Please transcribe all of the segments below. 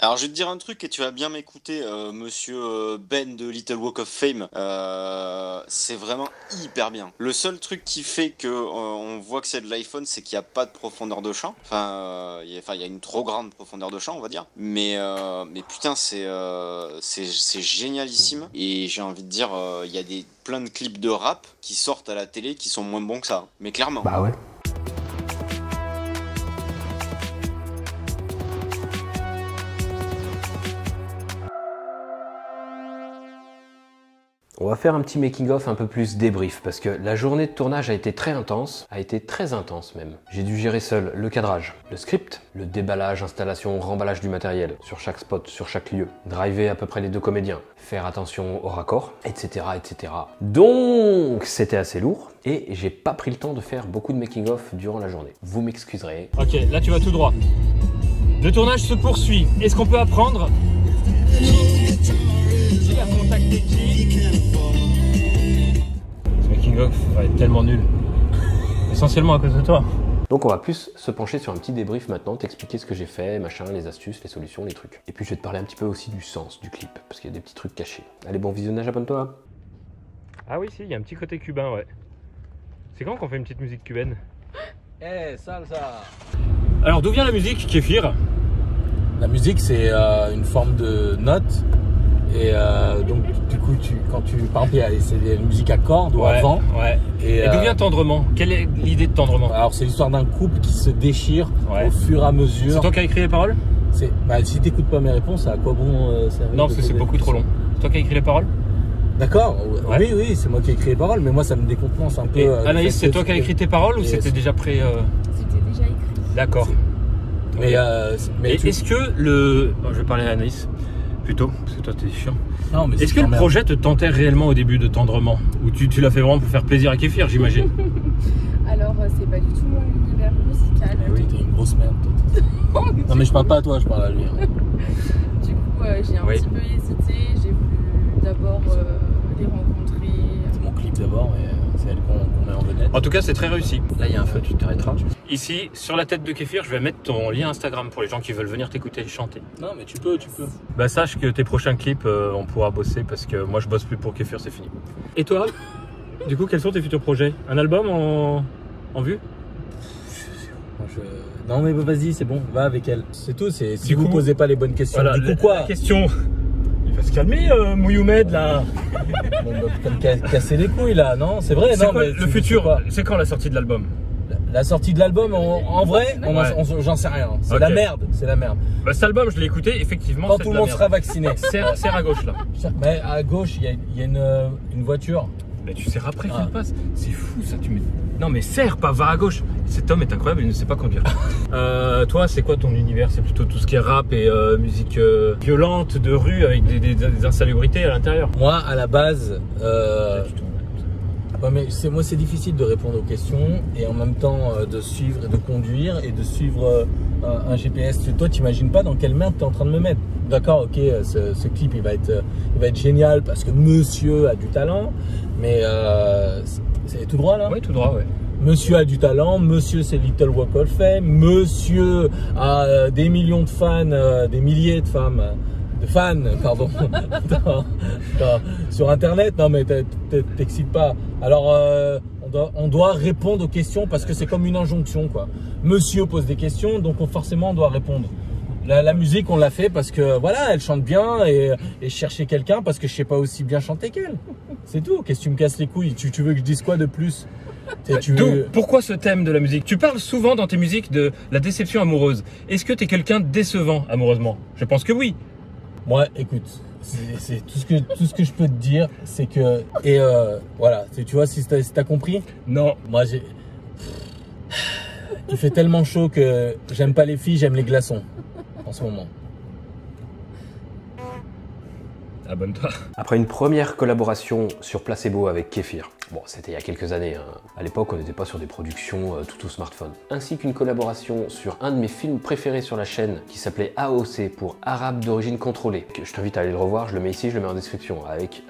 Alors je vais te dire un truc et tu vas bien m'écouter, monsieur Ben de Little Walk of Fame. C'est vraiment hyper bien. Le seul truc qui fait que on voit que c'est de l'iPhone, c'est qu'il n'y a pas de profondeur de champ. Il y a une trop grande profondeur de champ, on va dire. Mais putain, c'est génialissime. Et j'ai envie de dire, il y a plein de clips de rap qui sortent à la télé qui sont moins bons que ça. Mais clairement. Bah ouais. On va faire un petit making-of un peu plus débrief parce que la journée de tournage a été très intense même. J'ai dû gérer seul le cadrage, le script, le déballage, installation, remballage du matériel sur chaque spot, sur chaque lieu, driver à peu près les 2 comédiens, faire attention au raccord, etc. etc. Donc c'était assez lourd et j'ai pas pris le temps de faire beaucoup de making-of durant la journée. Vous m'excuserez. Ok, là tu vas tout droit. Le tournage se poursuit. Est-ce qu'on peut apprendre qui a contacté qui? Ce making-of va être tellement nul. Essentiellement à cause de toi. Donc on va plus se pencher sur un petit débrief maintenant, t'expliquer ce que j'ai fait, machin, les astuces, les solutions, les trucs. Et puis je vais te parler un petit peu aussi du sens du clip, parce qu'il y a des petits trucs cachés. Allez, bon visionnage, abonne-toi. Ah oui, si, il y a un petit côté cubain, ouais. C'est quand qu'on fait une petite musique cubaine? Eh, salsa! Alors d'où vient la musique, Kéfir? La musique, c'est une forme de note. Et donc, du coup, par exemple, c'est des musiques à cordes ou à vent. Ouais. Et d'où vient Tendrement? Quelle est l'idée de Tendrement? Alors, c'est l'histoire d'un couple qui se déchire au fur et à mesure. C'est toi qui as écrit les paroles? Si t'écoutes pas mes réponses, à quoi bon servir? Non, parce que c'est beaucoup trop long. C'est toi qui as écrit les paroles? D'accord, oui, c'est moi qui ai écrit les paroles, mais moi ça me décompense un peu. Anaïs, c'est toi qui as écrit tes paroles ou c'était déjà prêt? C'était déjà écrit. D'accord. Mais est-ce que le... Bon, je vais parler à Anaïs plutôt, parce que toi t'es chiant. Non, mais est-ce que le projet te tentait réellement au début de Tendrement? Ou tu l'as fait vraiment pour faire plaisir à Kéfir, j'imagine? Alors, c'est pas du tout mon univers musical. Oui, t'es une grosse merde, toi. Non, mais je parle pas à toi, je parle à lui. Du coup, j'ai un petit peu hésité. J'ai voulu d'abord les rencontrer. C'est mon clip d'abord, et c'est elle qu'on met en vedette. En tout cas, c'est très réussi. Là, il y a un feu, tu t'arrêteras. Ici, sur la tête de Kéfir, je vais mettre ton lien Instagram pour les gens qui veulent venir t'écouter chanter. Non, mais tu peux. Bah, sache que tes prochains clips, on pourra bosser parce que moi, je bosse plus pour Kéfir, c'est fini. Et toi, du coup, quels sont tes futurs projets? Un album en vue? Non, mais vas-y, c'est bon, va avec elle. C'est tout, si Du vous coup, posez pas les bonnes questions. Voilà, du coup, quoi? la question... Il va se calmer, Mouyoumed, là. Bon, bah, comme casser les couilles, là, non? C'est vrai, non, Quoi, mais le futur, c'est quand la sortie de l'album? La sortie de l'album, en vrai, j'en sais rien. C'est la merde, c'est la merde. Bah, cet album, je l'ai écouté, effectivement. Quand tout le monde sera vacciné. Serre à gauche, là. Mais à gauche, il y a une voiture. Mais tu serres après qu'il passe. C'est fou, ça. Non, mais serre, pas va à gauche. Cet homme est incroyable, il ne sait pas conduire. Toi, c'est quoi ton univers? C'est plutôt tout ce qui est rap et musique violente de rue avec des insalubrités à l'intérieur? Moi, à la base, mais moi, c'est difficile de répondre aux questions et en même temps de suivre et de conduire et de suivre un GPS. Toi, t'imagines pas dans quelle merde tu es en train de me mettre. D'accord, ok, ce clip il va être génial parce que monsieur a du talent, mais c'est tout droit là? Oui, tout droit, ouais. Monsieur a du talent, monsieur c'est Little Walk of Fame, monsieur a des millions de fans, des milliers de fans, pardon, sur internet. Non mais t'excites pas. Alors on doit répondre aux questions parce que c'est comme une injonction quoi. Monsieur pose des questions donc forcément on doit répondre. La musique on l'a fait parce que voilà elle chante bien et je cherchais quelqu'un parce que je sais pas aussi bien chanter qu'elle. C'est tout. Qu'est-ce que tu me casses les couilles? Tu veux que je dise quoi de plus? Pourquoi ce thème de la musique? Tu parles souvent dans tes musiques de la déception amoureuse. Est-ce que tu es quelqu'un de décevant amoureusement? Je pense que oui. Moi, écoute, c'est tout ce que je peux te dire, c'est que voilà, tu vois si t'as compris. Non. Moi, il fait tellement chaud que j'aime pas les filles, j'aime les glaçons en ce moment. Abonne-toi. Après une première collaboration sur Placebo avec Kéfir, bon c'était il y a quelques années, hein. À l'époque on n'était pas sur des productions tout au smartphone, ainsi qu'une collaboration sur un de mes films préférés sur la chaîne qui s'appelait AOC pour Arabe d'origine contrôlée. Je t'invite à aller le revoir, je le mets ici, je le mets en description, avec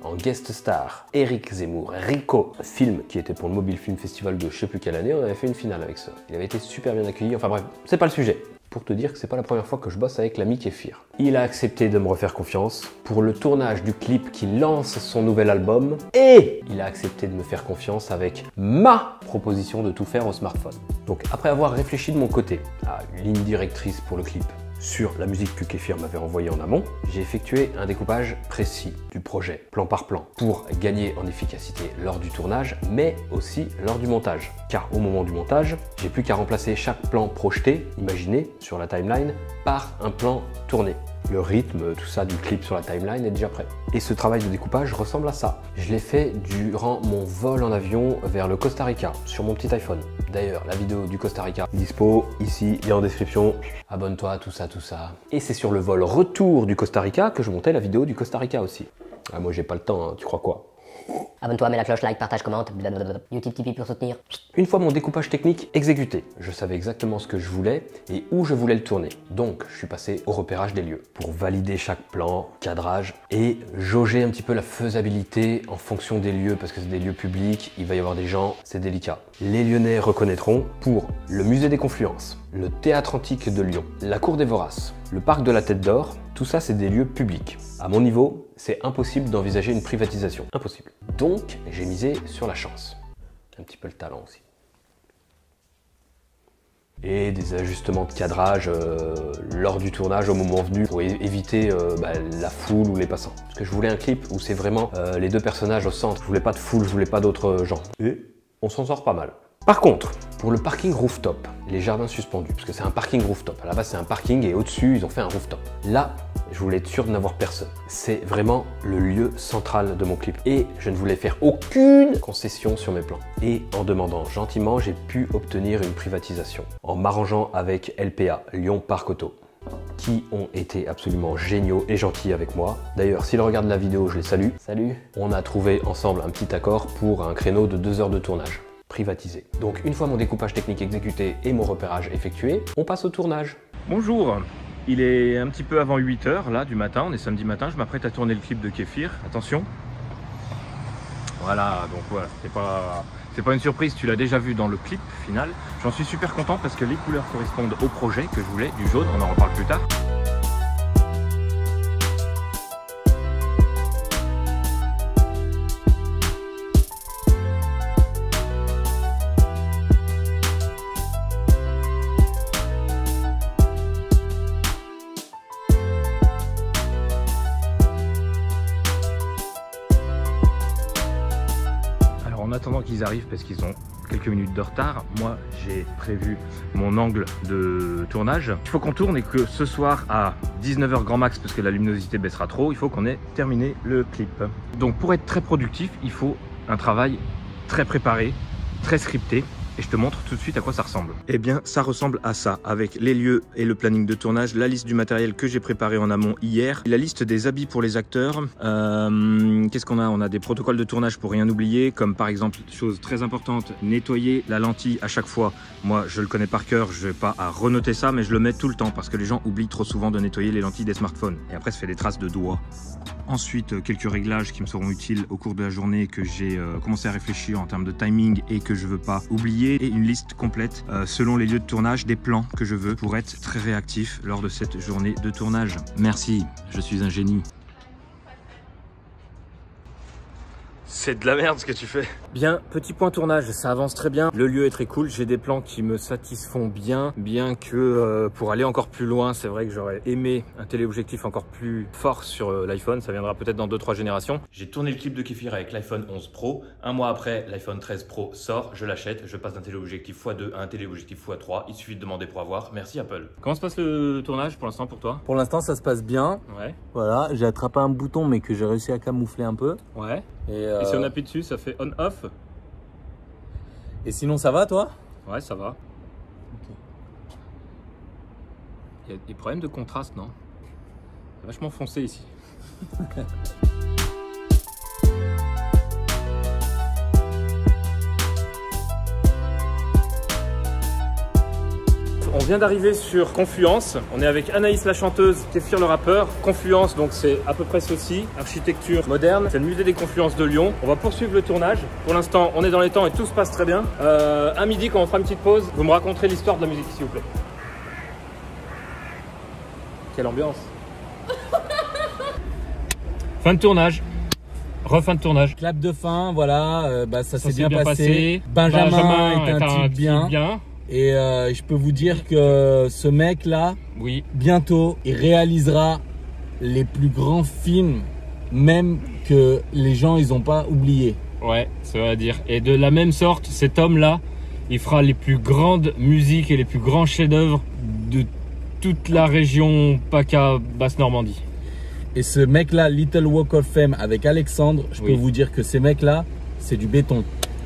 en guest star Eric Zemmour, Rico, film qui était pour le Mobile Film Festival de je sais plus quelle année, on avait fait une finale avec ça. Il avait été super bien accueilli, enfin bref, c'est pas le sujet. pour te dire que c'est pas la première fois que je bosse avec l'ami Kéfir. Il a accepté de me refaire confiance pour le tournage du clip qui lance son nouvel album et il a accepté de me faire confiance avec ma proposition de tout faire au smartphone. Donc après avoir réfléchi de mon côté à une ligne directrice pour le clip, sur la musique que Kéfir m'avait envoyée en amont, j'ai effectué un découpage précis du projet, plan par plan, pour gagner en efficacité lors du tournage, mais aussi lors du montage. Car au moment du montage, j'ai plus qu'à remplacer chaque plan projeté, imaginé, sur la timeline, par un plan tourné. Le rythme, tout ça du clip sur la timeline est déjà prêt. Et ce travail de découpage ressemble à ça. Je l'ai fait durant mon vol en avion vers le Costa Rica, sur mon petit iPhone. D'ailleurs, la vidéo du Costa Rica, dispo ici et en description. Abonne-toi, tout ça, tout ça. Et c'est sur le vol retour du Costa Rica que je montais la vidéo du Costa Rica aussi. Ah, moi j'ai pas le temps, hein, tu crois quoi? Abonne-toi, mets la cloche, like, partage, commente, blablabla. YouTube, Tipeee pour soutenir. Une fois mon découpage technique exécuté, je savais exactement ce que je voulais et où je voulais le tourner. Donc, je suis passé au repérage des lieux pour valider chaque plan, cadrage et jauger un petit peu la faisabilité en fonction des lieux parce que c'est des lieux publics, il va y avoir des gens, c'est délicat. Les Lyonnais reconnaîtront pour le musée des Confluences, le théâtre antique de Lyon, la cour des Voraces, le parc de la Tête d'Or, tout ça c'est des lieux publics. À mon niveau, c'est impossible d'envisager une privatisation. Impossible. Donc, j'ai misé sur la chance. Un petit peu le talent aussi. Et des ajustements de cadrage lors du tournage au moment venu pour éviter la foule ou les passants. Parce que je voulais un clip où c'est vraiment les deux personnages au centre. Je voulais pas de foule, je voulais pas d'autres gens. Et on s'en sort pas mal. Par contre, pour le parking rooftop, les jardins suspendus, parce que c'est un parking rooftop. À la base, c'est un parking et au-dessus, ils ont fait un rooftop. Là, je voulais être sûr de n'avoir personne. C'est vraiment le lieu central de mon clip. Et je ne voulais faire aucune concession sur mes plans. Et en demandant gentiment, j'ai pu obtenir une privatisation. En m'arrangeant avec LPA, Lyon Parc Auto, qui ont été absolument géniaux et gentils avec moi. D'ailleurs, s'ils regardent la vidéo, je les salue. Salut. On a trouvé ensemble un petit accord pour un créneau de 2 heures de tournage. Privatisé. Donc une fois mon découpage technique exécuté et mon repérage effectué, on passe au tournage. Bonjour, il est un petit peu avant 8 h là du matin, on est samedi matin, je m'apprête à tourner le clip de Kéfir, attention. Voilà, donc voilà, c'est pas une surprise, tu l'as déjà vu dans le clip final. J'en suis super content parce que les couleurs correspondent au projet que je voulais, du jaune, on en reparle plus tard. En attendant qu'ils arrivent, parce qu'ils ont quelques minutes de retard, moi j'ai prévu mon angle de tournage. Il faut qu'on tourne et que ce soir à 19 h grand max, parce que la luminosité baissera trop, il faut qu'on ait terminé le clip. Donc pour être très productif, il faut un travail très préparé, très scripté. Et je te montre tout de suite à quoi ça ressemble. Eh bien, ça ressemble à ça, avec les lieux et le planning de tournage, la liste du matériel que j'ai préparé en amont hier, la liste des habits pour les acteurs. Qu'est-ce qu'on a? On a des protocoles de tournage pour rien oublier, comme par exemple, chose très importante, nettoyer la lentille à chaque fois. Moi, je le connais par cœur, je n'ai pas à renoter ça, mais je le mets tout le temps parce que les gens oublient trop souvent de nettoyer les lentilles des smartphones. Et après, ça fait des traces de doigts. Ensuite, quelques réglages qui me seront utiles au cours de la journée que j'ai commencé à réfléchir en termes de timing et que je veux pas oublier. Et une liste complète selon les lieux de tournage des plans que je veux pour être très réactif lors de cette journée de tournage. Merci, je suis un génie. C'est de la merde ce que tu fais. Bien, petit point tournage, ça avance très bien. Le lieu est très cool, j'ai des plans qui me satisfont bien. Bien que pour aller encore plus loin, c'est vrai que j'aurais aimé un téléobjectif encore plus fort sur l'iPhone. Ça viendra peut-être dans 2-3 générations. J'ai tourné le clip de Kéfir avec l'iPhone 11 Pro. Un mois après, l'iPhone 13 Pro sort, je l'achète. Je passe d'un téléobjectif x2 à un téléobjectif x3. Il suffit de demander pour avoir. Merci Apple. Comment se passe le tournage pour l'instant pour toi? Pour l'instant, ça se passe bien. Ouais. Voilà, j'ai attrapé un bouton, mais que j'ai réussi à camoufler un peu. Ouais. Et si on appuie dessus, ça fait on-off? Et sinon, ça va, toi? Ouais, ça va. Okay. Il y a des problèmes de contraste, non? C'est vachement foncé ici. On vient d'arriver sur Confluence, on est avec Anaïs la chanteuse, Kéfir le rappeur. Confluence, donc c'est à peu près ceci, architecture moderne, c'est le musée des Confluences de Lyon. On va poursuivre le tournage, pour l'instant on est dans les temps et tout se passe très bien. À midi quand on fera une petite pause, vous me raconterez l'histoire de la musique s'il vous plaît. Quelle ambiance. Fin de tournage. Refin de tournage. Clap de fin, voilà, ça s'est bien passé. Benjamin est un type bien. Et je peux vous dire que ce mec-là, oui, bientôt, il réalisera les plus grands films, même que les gens, ils n'ont pas oublié. Ouais, ça veut dire. Et de la même sorte, cet homme-là, il fera les plus grandes musiques et les plus grands chefs-d'œuvre de toute la région PACA Basse-Normandie. Et ce mec-là, Little Walk of Fame avec Alexandre, je peux vous dire que ces mecs-là, c'est du béton.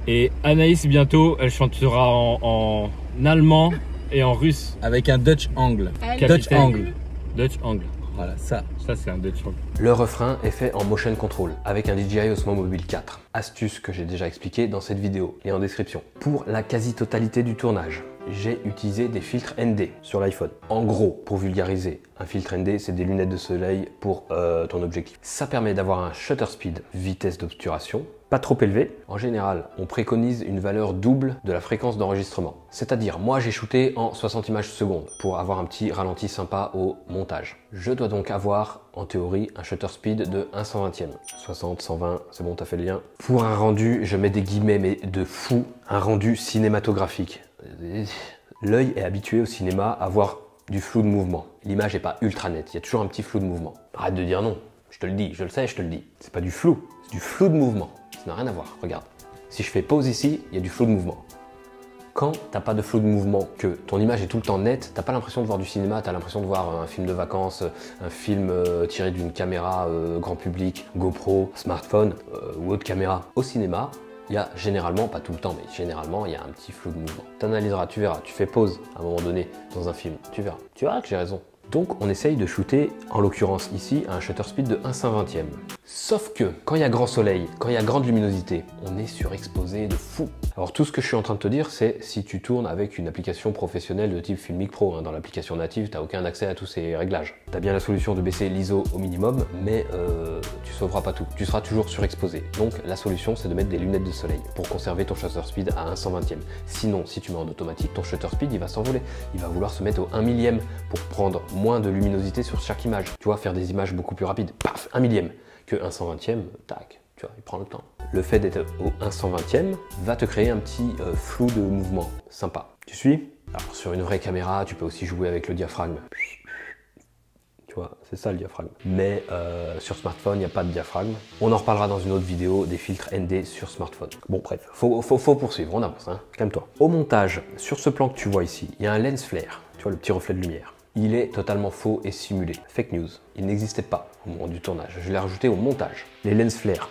Et Anaïs, bientôt, elle chantera en allemand et en russe. Avec un Dutch angle. Dutch angle. Dutch angle. Voilà, ça c'est un Dutch angle. Le refrain est fait en motion control avec un DJI Osmo Mobile 4. Astuce que j'ai déjà expliqué dans cette vidéo et en description. Pour la quasi-totalité du tournage, j'ai utilisé des filtres ND sur l'iPhone. En gros, pour vulgariser, un filtre ND, c'est des lunettes de soleil pour ton objectif. Ça permet d'avoir un shutter speed, vitesse d'obturation, pas trop élevé. En général, on préconise une valeur double de la fréquence d'enregistrement. C'est-à-dire, moi j'ai shooté en 60 images secondes pour avoir un petit ralenti sympa au montage. Je dois donc avoir, en théorie, un shutter speed de 1/120e. 60, 120, c'est bon, t'as fait le lien. Pour un rendu, je mets des guillemets, mais de fou, un rendu cinématographique. L'œil est habitué au cinéma à voir du flou de mouvement. L'image n'est pas ultra nette, il y a toujours un petit flou de mouvement. Arrête de dire non, je te le dis, je le sais, je te le dis. C'est pas du flou, c'est du flou de mouvement. Ça n'a rien à voir, regarde. Si je fais pause ici, il y a du flou de mouvement. Quand t'as pas de flou de mouvement, que ton image est tout le temps nette, t'as pas l'impression de voir du cinéma, t'as l'impression de voir un film de vacances, un film tiré d'une caméra grand public, GoPro, smartphone ou autre caméra. Au cinéma, il y a généralement, pas tout le temps, mais généralement, il y a un petit flou de mouvement. Tu analyseras, tu verras, tu fais pause à un moment donné dans un film, tu verras. Tu verras que j'ai raison. Donc on essaye de shooter, en l'occurrence ici, à un shutter speed de 1/120e. Sauf que, quand il y a grand soleil, quand il y a grande luminosité, on est surexposé de fou. Alors tout ce que je suis en train de te dire, c'est si tu tournes avec une application professionnelle de type Filmic Pro, dans l'application native, tu n'as aucun accès à tous ces réglages. Tu as bien la solution de baisser l'ISO au minimum, mais tu sauveras pas tout. Tu seras toujours surexposé. Donc la solution, c'est de mettre des lunettes de soleil pour conserver ton shutter speed à 1/120e. Sinon, si tu mets en automatique, ton shutter speed, il va s'envoler. Il va vouloir se mettre au 1 millième pour prendre moins de luminosité sur chaque image. Tu vois, faire des images beaucoup plus rapides. Paf, 1 millième. Que 1/120e, tac, tu vois, il prend le temps. Le fait d'être au 1/120e va te créer un petit flou de mouvement sympa. Tu suis? Alors sur une vraie caméra, tu peux aussi jouer avec le diaphragme. Tu vois, c'est ça le diaphragme. Mais sur smartphone, il n'y a pas de diaphragme. On en reparlera dans une autre vidéo des filtres ND sur smartphone. Bon bref, faut poursuivre, on avance, hein. Calme-toi. Au montage, sur ce plan que tu vois ici, il y a un lens flare, tu vois le petit reflet de lumière. Il est totalement faux et simulé. Fake news. Il n'existait pas au moment du tournage. Je l'ai rajouté au montage. Les lens flare,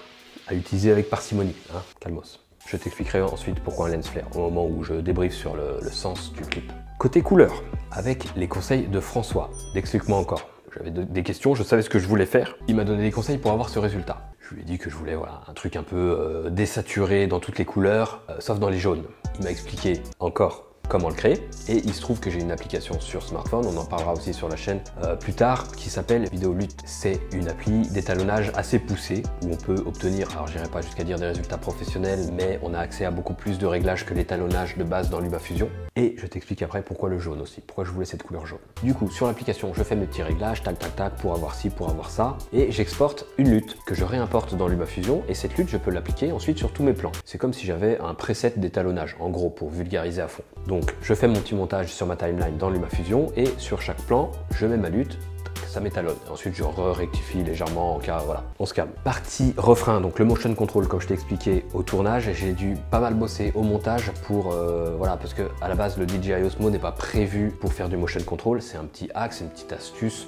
à utiliser avec parcimonie, hein, calmos. Je t'expliquerai ensuite pourquoi un lens flare au moment où je débriefe sur le sens du clip. Côté couleur, avec les conseils de François. Explique-moi encore. J'avais des questions, je savais ce que je voulais faire. Il m'a donné des conseils pour avoir ce résultat. Je lui ai dit que je voulais un truc un peu désaturé dans toutes les couleurs, sauf dans les jaunes. Il m'a expliqué encore comment le créer, et il se trouve que j'ai une application sur smartphone, on en parlera aussi sur la chaîne plus tard, qui s'appelle Videolut. C'est une appli d'étalonnage assez poussée où on peut obtenir, alors j'irai pas jusqu'à dire des résultats professionnels, mais on a accès à beaucoup plus de réglages que l'étalonnage de base dans LumaFusion. Et je t'explique après pourquoi le jaune aussi, pourquoi je voulais cette couleur jaune. Du coup, sur l'application, je fais mes petits réglages, tac tac tac, pour avoir ci, pour avoir ça, et j'exporte une lutte que je réimporte dans LumaFusion, et cette lutte, je peux l'appliquer ensuite sur tous mes plans. C'est comme si j'avais un preset d'étalonnage, en gros, pour vulgariser à fond. Donc, je fais mon petit montage sur ma timeline dans LumaFusion et sur chaque plan, je mets ma lutte, ça m'étalonne. Ensuite, je rectifie légèrement en cas, voilà, on se calme. Partie refrain, donc le motion control, comme je t'ai expliqué au tournage, j'ai dû pas mal bosser au montage pour, voilà, parce que à la base, le DJI Osmo n'est pas prévu pour faire du motion control, c'est un petit hack, c'est une petite astuce.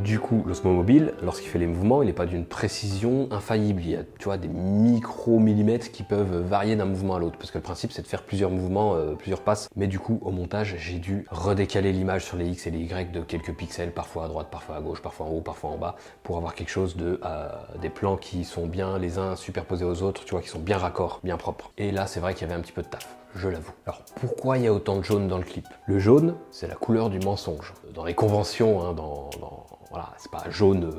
Du coup, l'Osmo Mobile, lorsqu'il fait les mouvements, il n'est pas d'une précision infaillible. Il y a, tu vois, des micro-millimètres qui peuvent varier d'un mouvement à l'autre. Parce que le principe, c'est de faire plusieurs mouvements, plusieurs passes. Mais du coup, au montage, j'ai dû redécaler l'image sur les X et les Y de quelques pixels, parfois à droite, parfois à gauche, parfois en haut, parfois en bas, pour avoir quelque chose de des plans qui sont bien les uns superposés aux autres, tu vois, qui sont bien raccords, bien propres. Et là, c'est vrai qu'il y avait un petit peu de taf. Je l'avoue. Alors pourquoi il y a autant de jaune dans le clip? Le jaune, c'est la couleur du mensonge. Dans les conventions, hein, voilà, c'est pas jaune,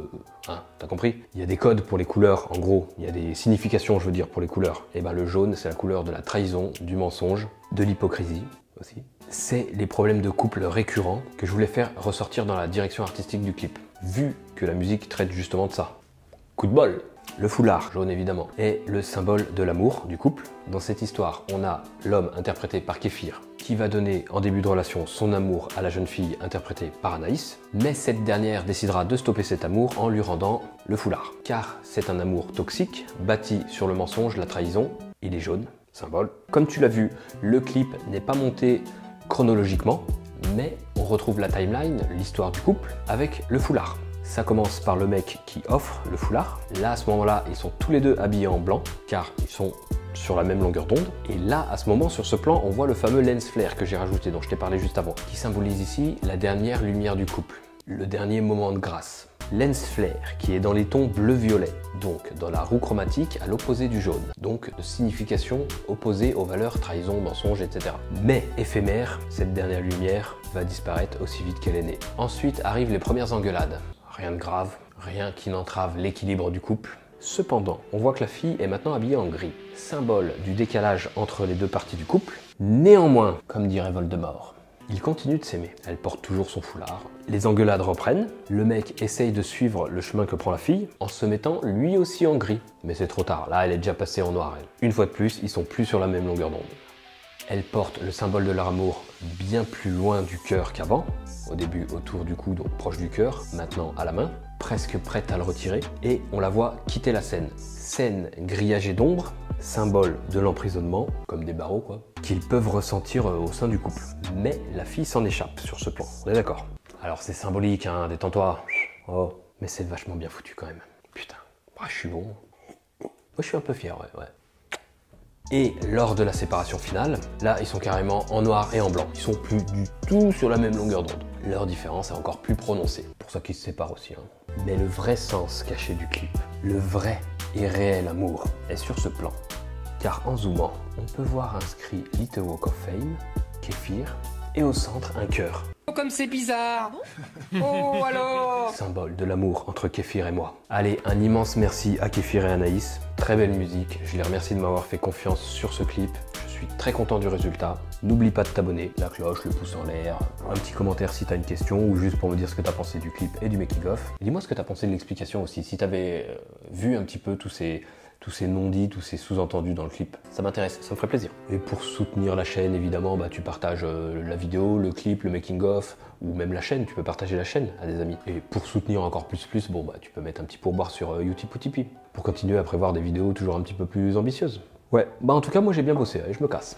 hein, t'as compris? Il y a des codes pour les couleurs, en gros, il y a des significations, je veux dire, pour les couleurs. Et ben le jaune, c'est la couleur de la trahison, du mensonge, de l'hypocrisie. aussi. C'est les problèmes de couple récurrents que je voulais faire ressortir dans la direction artistique du clip, vu que la musique traite justement de ça. Coup de bol! Le foulard, jaune évidemment, est le symbole de l'amour du couple. Dans cette histoire, on a l'homme interprété par Kéfir, qui va donner en début de relation son amour à la jeune fille interprétée par Anaïs, mais cette dernière décidera de stopper cet amour en lui rendant le foulard. Car c'est un amour toxique, bâti sur le mensonge, la trahison, il est jaune, symbole. Comme tu l'as vu, le clip n'est pas monté chronologiquement, mais on retrouve la timeline, l'histoire du couple, avec le foulard. Ça commence par le mec qui offre le foulard. Là, à ce moment-là, ils sont tous les deux habillés en blanc, car ils sont sur la même longueur d'onde. Et là, à ce moment, sur ce plan, on voit le fameux lens flare que j'ai rajouté, dont je t'ai parlé juste avant, qui symbolise ici la dernière lumière du couple, le dernier moment de grâce. Lens flare, qui est dans les tons bleu-violet, donc dans la roue chromatique à l'opposé du jaune, donc de signification opposée aux valeurs trahison, mensonge, etc. Mais éphémère, cette dernière lumière va disparaître aussi vite qu'elle est née. Ensuite arrivent les premières engueulades. Rien de grave, rien qui n'entrave l'équilibre du couple. Cependant, on voit que la fille est maintenant habillée en gris, symbole du décalage entre les deux parties du couple. Néanmoins, comme dirait Voldemort, ils continuent de s'aimer. Elle porte toujours son foulard. Les engueulades reprennent. Le mec essaye de suivre le chemin que prend la fille en se mettant lui aussi en gris. Mais c'est trop tard, là elle est déjà passée en noir. Elle. Une fois de plus, ils sont plus sur la même longueur d'onde. Elle porte le symbole de leur amour bien plus loin du cœur qu'avant. Au début autour du cou, donc proche du cœur, maintenant à la main, presque prête à le retirer, et on la voit quitter la scène. Scène grillagée d'ombre, symbole de l'emprisonnement, comme des barreaux quoi, qu'ils peuvent ressentir au sein du couple. Mais la fille s'en échappe sur ce plan, on est d'accord. Alors c'est symbolique, hein, détends-toi. Oh, mais c'est vachement bien foutu quand même. Putain, je suis bon. Moi je suis un peu fier, ouais. Et lors de la séparation finale, là ils sont carrément en noir et en blanc. Ils sont plus du tout sur la même longueur d'onde. Leur différence est encore plus prononcée. Pour ça qu'ils se séparent aussi. Hein. Mais le vrai sens caché du clip, le vrai et réel amour, est sur ce plan. Car en zoomant, on peut voir inscrit Little Walk of Fame, Kéfir, et au centre un cœur. Oh comme c'est bizarre. Oh alors. Symbole de l'amour entre Kéfir et moi. Allez, un immense merci à Kéfir et Anaïs. Très belle musique, je les remercie de m'avoir fait confiance sur ce clip. Je suis très content du résultat. N'oublie pas de t'abonner, la cloche, le pouce en l'air, un petit commentaire si t'as une question ou juste pour me dire ce que t'as pensé du clip et du making-of. Dis-moi ce que t'as pensé de l'explication aussi, si t'avais vu un petit peu tous ces non-dits, tous ces sous-entendus dans le clip. Ça m'intéresse, ça me ferait plaisir. Et pour soutenir la chaîne, évidemment, tu partages la vidéo, le clip, le making-of, ou même la chaîne, tu peux partager la chaîne à des amis. Et pour soutenir encore plus, tu peux mettre un petit pourboire sur Utip ou Tipeee, pour continuer à prévoir des vidéos toujours un petit peu plus ambitieuses. Ouais, en tout cas, moi j'ai bien bossé, et je me casse.